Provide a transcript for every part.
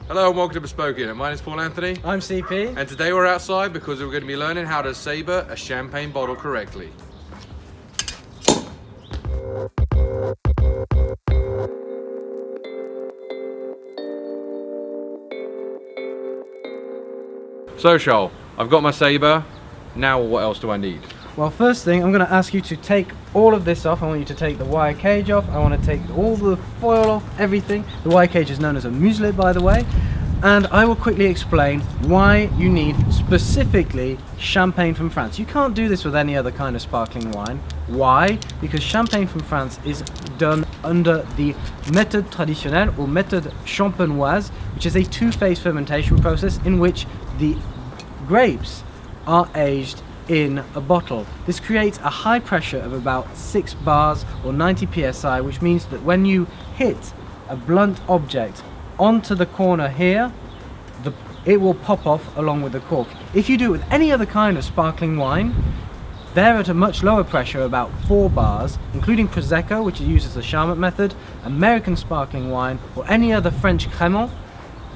Hello and welcome to Bespoke It. My name is Paul Anthony. I'm CP. And today we're outside because we're going to be learning how to sabre a champagne bottle correctly. So Charles, I've got my sabre. Now what else do I need? Well, first thing, I'm going to ask you to take all of this off. I want you to take the wire cage off. I want to take all the foil off, everything. The wire cage is known as a muselet, by the way. And I will quickly explain why you need specifically champagne from France. You can't do this with any other kind of sparkling wine. Why? Because champagne from France is done under the méthode traditionnelle or méthode champenoise, which is a two-phase fermentation process in which the grapes are aged in a bottle. This creates a high pressure of about 6 bars or 90 psi, which means that when you hit a blunt object onto the corner here, it will pop off along with the cork. If you do it with any other kind of sparkling wine, they're at a much lower pressure, about 4 bars, including Prosecco, which is used as the charmat method, American sparkling wine, or any other French Crémants.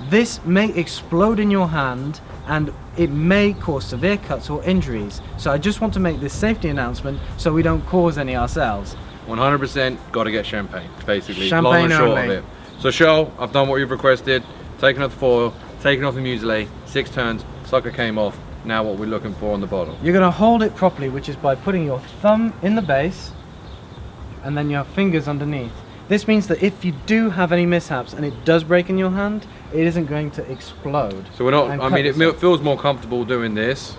This may explode in your hand and it may cause severe cuts or injuries. So I just want to make this safety announcement so we don't cause any ourselves. 100% got to get champagne, basically. Champagne long and short only. of it. So Charles, I've done what you've requested. Taken off the foil, taken off the muselet, 6 turns, sucker came off. Now what we're looking for on the bottle. You're going to hold it properly, which is by putting your thumb in the base and then your fingers underneath. This means that if you do have any mishaps and it does break in your hand, it isn't going to explode. So we're not, I mean, it feels more comfortable doing this.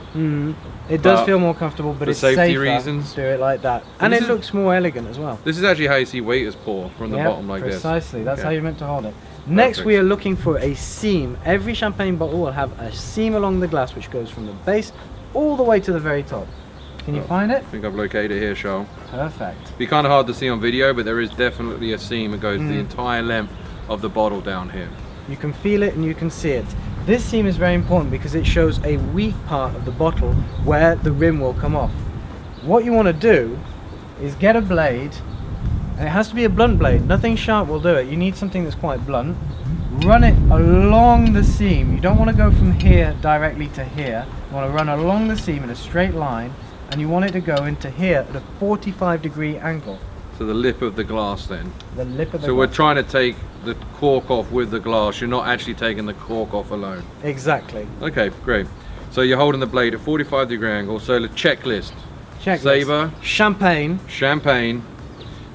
It does feel more comfortable, but for it's safety safer reasons. to do it like that. And it looks more elegant as well. This is actually how you see waiters pour from the bottom like this. Precisely, that's Okay. how you're meant to hold it. Next, Perfect. we are looking for a seam. Every champagne bottle will have a seam along the glass, which goes from the base all the way to the very top. Can you find it? I think I've located it here, Charles. Perfect. It'd be kind of hard to see on video, but there is definitely a seam that goes the entire length of the bottle down here. You can feel it and you can see it. This seam is very important because it shows a weak part of the bottle where the rim will come off. What you want to do is get a blade, and it has to be a blunt blade. Nothing sharp will do it. You need something that's quite blunt. Run it along the seam. You don't want to go from here directly to here. You want to run along the seam in a straight line, and you want it to go into here at a 45-degree angle. So the lip of the glass then. The lip of the So glass. we're trying to take the cork off with the glass. You're not actually taking the cork off alone. Exactly. Okay, great. So you're holding the blade at 45-degree angle. So the checklist. Checklist. Sabre. Champagne. Champagne.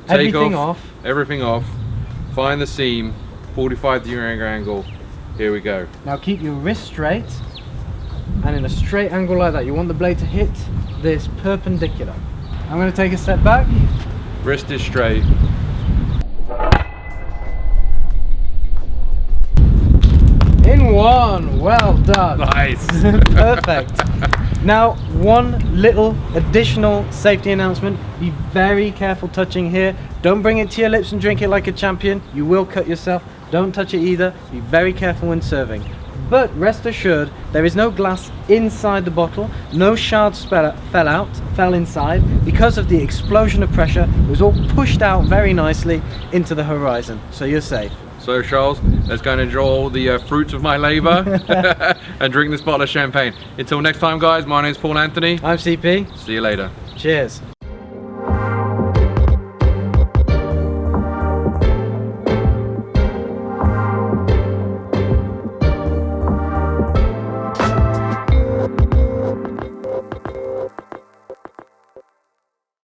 Take Everything off. Everything off. Find the seam. 45-degree angle. Here we go. Now keep your wrist straight, and in a straight angle like that. You want the blade to hit this perpendicular. I'm going to take a step back. Wrist is straight. In one. Well done. Nice. Perfect. Now, one little additional safety announcement. Be very careful touching here. Don't bring it to your lips and drink it like a champion. You will cut yourself. Don't touch it either. Be very careful when serving. But rest assured, there is no glass inside the bottle. No shards fell inside. Because of the explosion of pressure, it was all pushed out very nicely into the horizon. So you're safe. So Charles, let's go and enjoy all the fruits of my labour and drink this bottle of champagne. Until next time guys, my name is Paul Anthony. I'm CP. See you later. Cheers.